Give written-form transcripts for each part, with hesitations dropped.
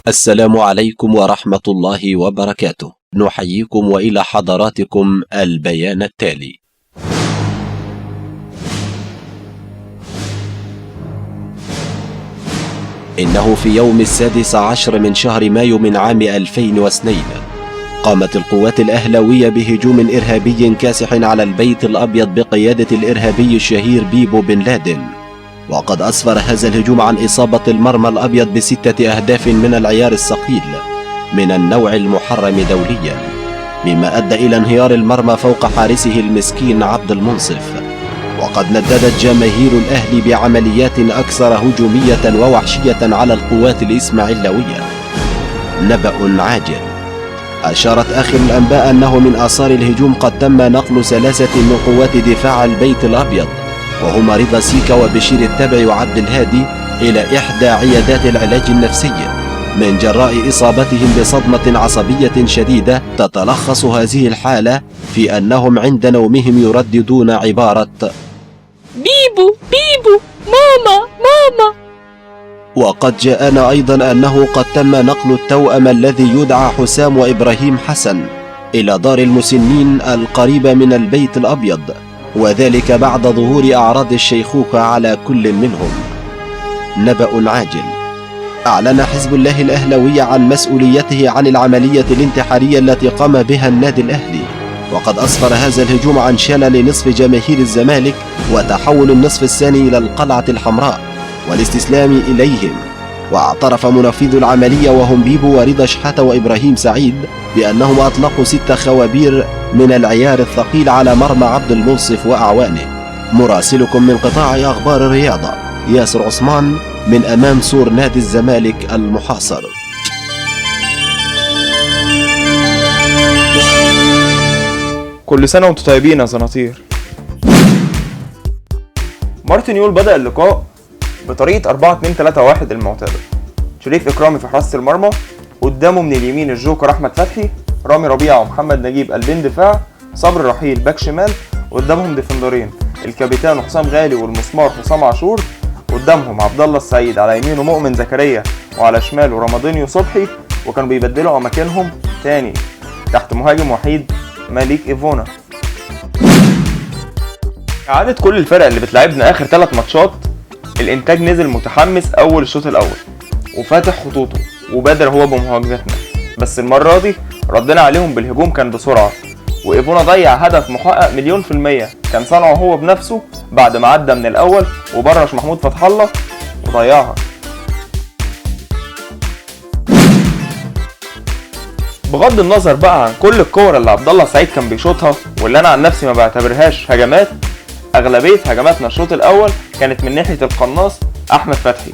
السلام عليكم ورحمة الله وبركاته. نحييكم وإلى حضراتكم البيان التالي. إنه في يوم 16 من شهر مايو من عام 2002 قامت القوات الأهلاوية بهجوم إرهابي كاسح على البيت الأبيض بقيادة الإرهابي الشهير بيبو بن لادن، وقد أسفر هذا الهجوم عن إصابة المرمى الأبيض ب6 أهداف من العيار الثقيل من النوع المحرم دوليا، مما أدى إلى انهيار المرمى فوق حارسه المسكين عبد المنصف. وقد نددت جماهير الأهلي بعمليات أكثر هجومية ووحشية على القوات الإسماعيلاوية. نبأ عاجل: أشارت آخر الأنباء أنه من آثار الهجوم قد تم نقل 3 من قوات دفاع البيت الأبيض، وهما رضا سيكا وبشير التبع وعبد الهادي، إلى إحدى عيادات العلاج النفسي من جراء إصابتهم بصدمة عصبية شديدة. تتلخص هذه الحالة في أنهم عند نومهم يرددون عبارة بيبو بيبو ماما ماما. وقد جاءنا أيضا أنه قد تم نقل التوأم الذي يدعى حسام وإبراهيم حسن إلى دار المسنين القريبة من البيت الأبيض، وذلك بعد ظهور أعراض الشيخوخة على كل منهم. نبأ عاجل: أعلن حزب الله الأهلاوي عن مسؤوليته عن العملية الانتحارية التي قام بها النادي الأهلي، وقد أسفر هذا الهجوم عن شلل نصف جماهير الزمالك وتحول النصف الثاني إلى القلعة الحمراء والاستسلام إليهم. واعترف منفذو العملية وهم بيبو ورضا شحاتة وإبراهيم سعيد بأنهم أطلقوا 6 خوابير من العيار الثقيل على مرمى عبد المنصف وأعوانه. مراسلكم من قطاع أخبار الرياضة ياسر عثمان من أمام سور نادي الزمالك المحاصر. كل سنة وانتم طيبين يا زناطير. مارتن يول بدأ اللقاء بطريقة 4-2-3-1 المعتادة. شريف إكرامي في حراسة المرمى، قدامه من اليمين الجوكر أحمد فتحي، رامي ربيعة ومحمد نجيب قلبين دفاع، صبري رحيل باك شمال، قدامهم ديفندرين الكابيتان حسام غالي والمسمار حسام عاشور، قدامهم عبد الله السعيد على يمينه مؤمن زكريا وعلى شماله رمضانيو صبحي، وكانوا بيبدلوا أماكنهم تاني تحت مهاجم وحيد ماليك إيفونا. كعادة كل الفرق اللي بتلعبنا آخر 3 ماتشات، الإنتاج نزل متحمس أول الشوط الأول وفاتح خطوطه وبادر هو بمهاجمتنا، بس المرة دي ردنا عليهم بالهجوم كان بسرعة، وإيفونا ضيع هدف محقق 100% كان صنعه هو بنفسه بعد ما عدى من الأول وبرش محمود فتح الله وضيعها. بغض النظر بقى عن كل الكور اللي عبد الله السعيد كان بيشوطها واللي انا عن نفسي ما بعتبرهاش هجمات، اغلبيه هجماتنا الشوط الاول كانت من ناحيه القناص احمد فتحي.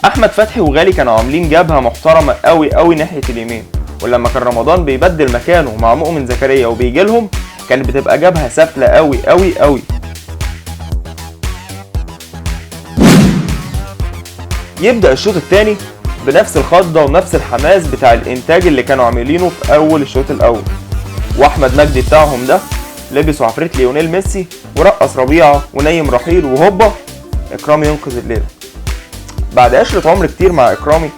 احمد فتحي وغالي كانوا عاملين جبهه محترمه قوي قوي ناحيه اليمين، ولما كان رمضان بيبدل مكانه مع مؤمن زكريا وبيجي لهم كانت بتبقى جبهه سافله قوي قوي قوي. يبدا الشوط الثاني بنفس الخضة ونفس الحماس بتاع الانتاج اللي كانوا عاملينه في اول الشوط الاول، واحمد مجدي بتاعهم ده لبسوا عفريت ليونيل ميسي ورقص ربيعة ونيم رحيل، وهوبا اكرامي ينقذ الليلة. بعد عشرة عمر كتير مع اكرامي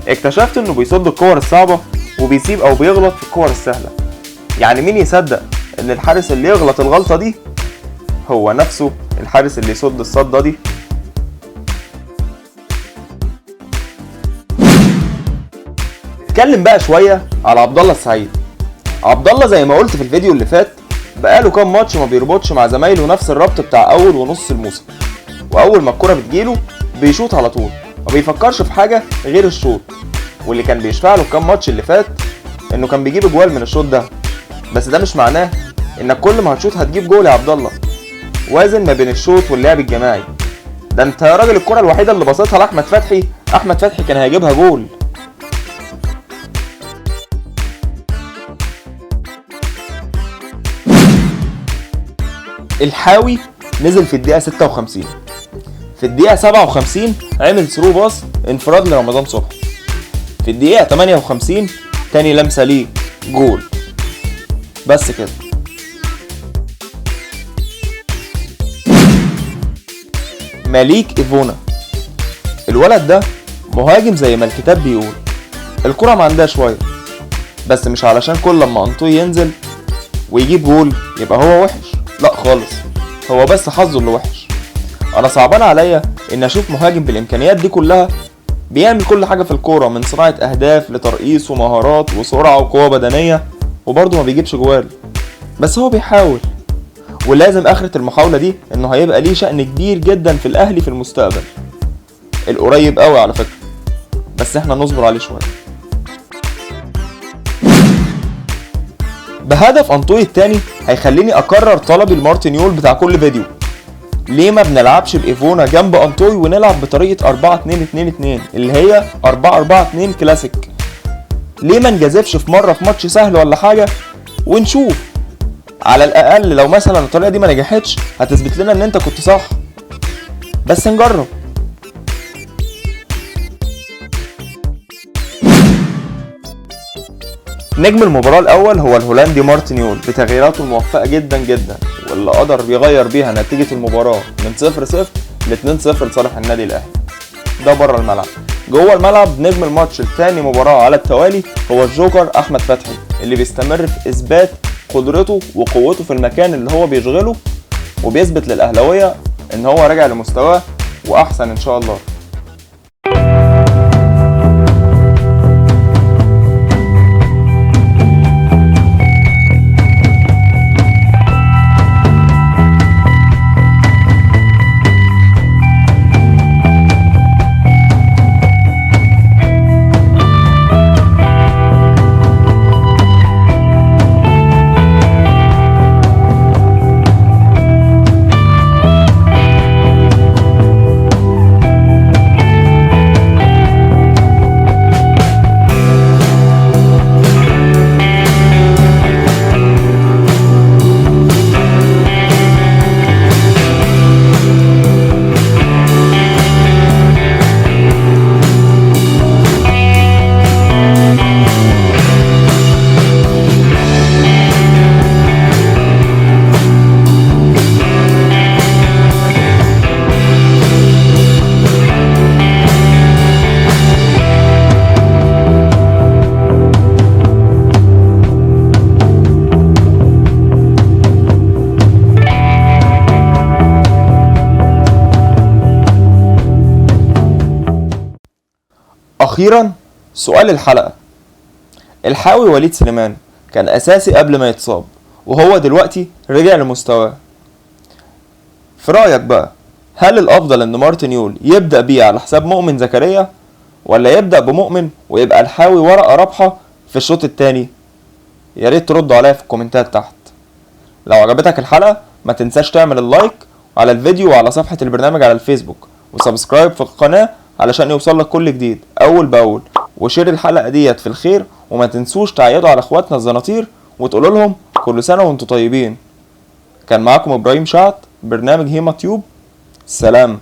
اكتشفت انه بيصد الكور الصعبة وبيسيب او بيغلط في الكور السهلة. يعني مين يصدق ان الحارس اللي يغلط الغلطة دي هو نفسه الحارس اللي يصد الصدة دي. نتكلم بقى شويه على عبد الله السعيد. عبد الله زي ما قلت في الفيديو اللي فات بقاله كام ماتش ما بيربطش مع زمايله نفس الربط بتاع اول ونص الموسم، واول ما الكره بتجيله بيشوط على طول ما بيفكرش في حاجه غير الشوط، واللي كان بيشفع له كام ماتش اللي فات انه كان بيجيب جوال من الشوط ده. بس ده مش معناه انك كل ما هتشوط هتجيب جول يا عبد الله. وازن ما بين الشوط واللعب الجماعي. ده انت يا راجل الكره الوحيده اللي بصيتها لاحمد فتحي، احمد فتحي كان هيجيبها جول. الحاوي نزل في الدقيقة 56، في الدقيقة 57 عمل ثرو باص انفراد لرمضان صبحي، في الدقيقة 58 تاني لمسة ليه جول. بس كده. ماليك إيفونا، الولد ده مهاجم زي ما الكتاب بيقول. الكرة معندها شوية، بس مش علشان كل لما انطوي ينزل ويجيب جول يبقى هو وحش، لا خالص، هو بس حظه اللي وحش. انا صعبان عليا ان اشوف مهاجم بالامكانيات دي كلها بيعمل كل حاجة في الكورة، من صناعة اهداف لترقيص ومهارات وسرعة وقوة بدنية، وبرضه ما بيجيبش جوال. بس هو بيحاول، ولازم اخرة المحاولة دي انه هيبقى ليه شأن كبير جدا في الاهلي في المستقبل، القريب قوي على فكرة، بس احنا نصبر عليه شوية. بهدف انطوي التاني هيخليني اكرر طلبي لمارتينيول بتاع كل فيديو، ليه ما بنلعبش بايفونا جنب انطوي ونلعب بطريقة 4-2-2-2 اللي هي 4-4-2 كلاسيك؟ ليه ما نجازفش في مرة في ماتش سهل ولا حاجة ونشوف؟ على الاقل لو مثلا الطريقة دي ما نجحتش هتثبت لنا ان انت كنت صح، بس نجرب. نجم المباراة الأول هو الهولندي مارتينيول بتغييراته الموفقة جدا جدا، واللي قدر يغير بيها نتيجة المباراة من 0-0 ل 2-0 لصالح النادي الأهلي. ده بره الملعب. جوه الملعب نجم الماتش الثاني مباراة على التوالي هو الجوكر أحمد فتحي، اللي بيستمر في إثبات قدرته وقوته في المكان اللي هو بيشغله، وبيثبت للأهلاوية إن هو راجع لمستواه وأحسن إن شاء الله. أخيرا سؤال الحلقة، الحاوي وليد سليمان كان أساسي قبل ما يتصاب، وهو دلوقتي رجع لمستواه. في رأيك بقى، هل الأفضل إن مارتينيول يبدأ بيه على حساب مؤمن زكريا، ولا يبدأ بمؤمن ويبقى الحاوي ورقة رابحة في الشوط التاني؟ يا ريت تردوا عليا في الكومنتات تحت. لو عجبتك الحلقة ما تنساش تعمل اللايك على الفيديو وعلى صفحة البرنامج على الفيسبوك، وسبسكرايب في القناة علشان يوصلك كل جديد أول بأول، وشير الحلقة ديت في الخير، وما تنسوش تعيدوا على اخواتنا الزناطير وتقولوا لهم كل سنة وانتم طيبين. كان معاكم إبراهيم شعت، برنامج هيما تيوب. سلام.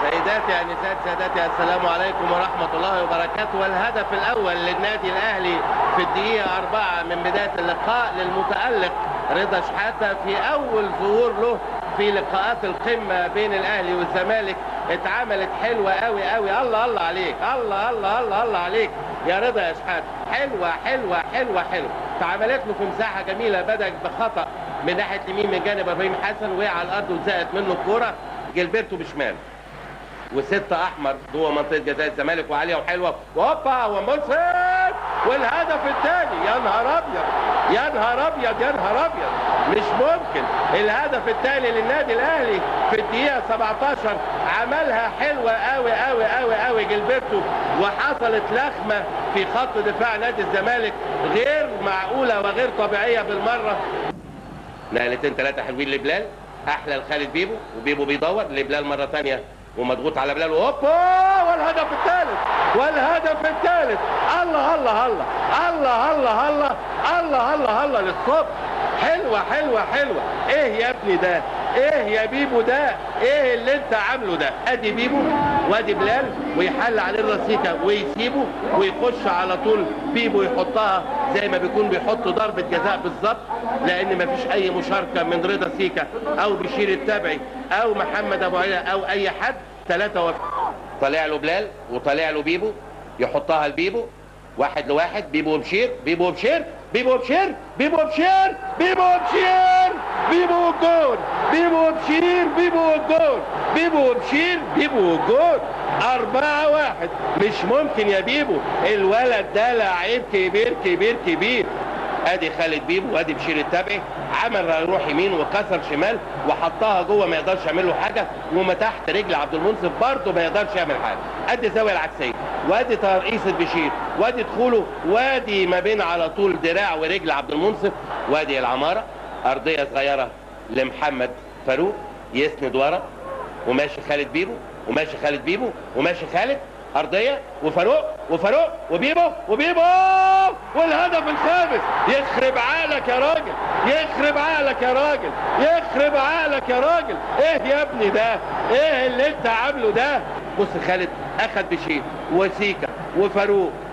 سيداتي النساء سادتي، السلام عليكم ورحمة الله وبركاته. والهدف الأول للنادي الأهلي في الدقيقة 4 من بداية اللقاء للمتألق رضا شحاتة في أول ظهور له في لقاءات القمة بين الأهلي والزمالك. اتعملت حلوة قوي قوي. الله الله عليك، الله الله الله الله عليك يا رضا يا شحاتة. حلوة حلوة حلوة حلوة. اتعملت له في مساحة جميلة، بدأ بخطأ من ناحية اليمين من جانب ابراهيم حسن، وقع على الأرض وزقت منه الكورة. جilberto بشمال وستة احمر جوه منطقه جزاء الزمالك، وعاليه وحلوه، وهوبا ومنصف، والهدف الثاني. يا نهار ابيض يا نهار ابيض يا نهار ابيض، مش ممكن. الهدف الثاني للنادي الاهلي في الدقيقه 17 عملها حلوه قوي قوي قوي قوي جilberto، وحصلت لخمه في خط دفاع نادي الزمالك غير معقوله وغير طبيعيه بالمره. نقلتين ثلاثه حلوين لبلال، احلى لخالد بيبو، وبيبو بيدور لبلال مره ثانيه ومضغوط على بلال، وهوبا والهدف الثالث والهدف الثالث. الله الله الله الله الله الله الله الله الله للصبح. حلوه حلوه حلوه. ايه يا ابني ده؟ ايه يا بيبو ده؟ ايه اللي انت عامله ده؟ ادي بيبو وادي بلال ويحل عليه الرصيكة ويسيبه ويخش على طول بيبو يحطها زي ما بيكون بيحط ضربة جزاء بالظبط، لان مفيش اي مشاركة من رضا سيكا او بشير التبعي او محمد ابو عيلة او اي حد. 3 طالع له بلال وطالع له بيبو يحطها لبيبو 1 لواحد. بيبو وبشير، بيبو وبشير، بيبو وبشير، بيبو وبشير، بيبو وبشير، بيبو والجول، بيبو وبشير، بيبو والجول، بيبو وبشير، بيبو والجول. 4-1. مش ممكن يا بيبو، الولد ده لعيب كبير كبير كبير. ادي خالد بيبو وادي بشير التبعي، عمل يروح يمين وكسر شمال وحطها جوه ما يقدرش يعمل له حاجه، وما تحت رجل عبد المنصف برضه ما يقدرش يعمل حاجه. ادي الزاويه العكسيه وادي ترقيصه بشير وادي دخوله وادي ما بين على طول دراع ورجل عبد المنصف وادي العماره. ارضيه صغيره لمحمد فاروق يسند ورا وماشي خالد بيبو وماشي خالد بيبو وماشي خالد ارضيه وفاروق وفاروق وبيبو وبيبو والهدف الخامس. يخرب عقلك يا راجل، يخرب عقلك يا راجل، يخرب عقلك يا راجل. ايه يا ابني ده؟ ايه اللي انت عامله ده؟ بص خالد اخد بشير وسيكا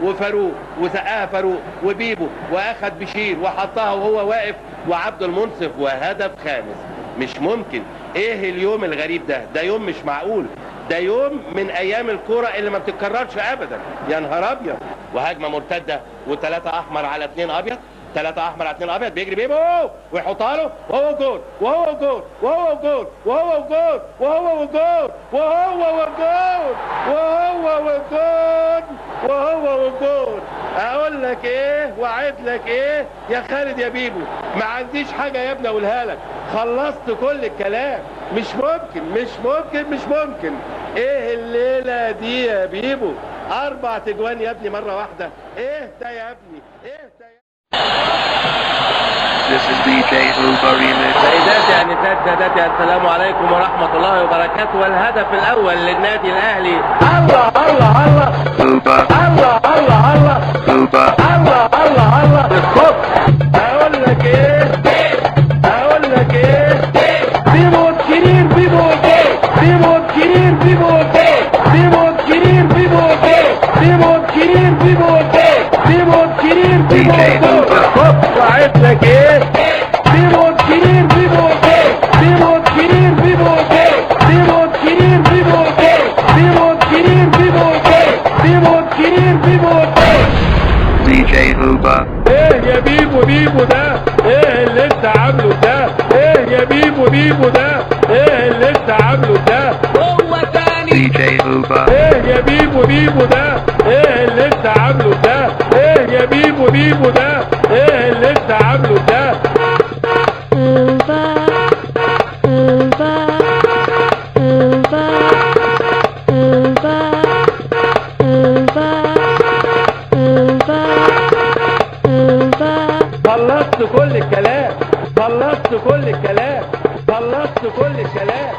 وفاروق وسقاها فاروق وبيبو واخد بشير وحطها وهو واقف وعبد المنصف وهدف خامس. مش ممكن. ايه اليوم الغريب ده؟ ده يوم مش معقول، ده يوم من ايام الكرة اللي ما بتتكررش ابدا. يا نهار ابيض. وهجمه مرتده و3 احمر على 2 ابيض، 3 احمر على 2 ابيض. بيجري بيبو ويحطها له وهو جول وهو جول وهو جول وهو جول وهو جول وهو جول وهو جول وهو جول. اقول لك ايه واعد لك ايه يا خالد يا بيبو؟ ما عنديش حاجه يا ابني اقولها لك، خلصت كل الكلام. مش ممكن مش ممكن مش ممكن. ايه الليله دي يا بيبو؟ 4 تجوان يا ابني مره واحده. ايه ده يا ابني؟ ايه ده يا This is DJ Uber Remix. سيداتي انسات سادتي السلام عليكم ورحمه الله وبركاته. والهدف الاول للنادي الاهلي. الله الله الله Uber. الله الله الله Uber. الله الله الله الصبح. اقول لك ايه؟ اقول لك ايه؟ بيبو كبير بيبو بيبو كبير بيبو بيبو كبير بيبو بيبو كبير بيبو بيبو كبير بيبو. وعد لك ايه؟ بيبو كبير بيبو بيبو كبير بيبو بيبو كبير بيبو بيبو كبير بيبو بيبو كبير بيبو. DJ Uber. ايه يا بيبو بيبو ده؟ ايه اللي انت عامله ده؟ ايه يا بيبو بيبو ده؟ ايه اللي انت عامله ده؟ هو تاني DJ Uber. ايه يا بيبو بيبو ده؟ ايه اللي انت عامله ده؟ ايه يا بيبو بيبو ده؟ ايه اللي انت عامله ده؟ خلصت كل الكلام، خلصت كل الكلام، خلصت كل الكلام.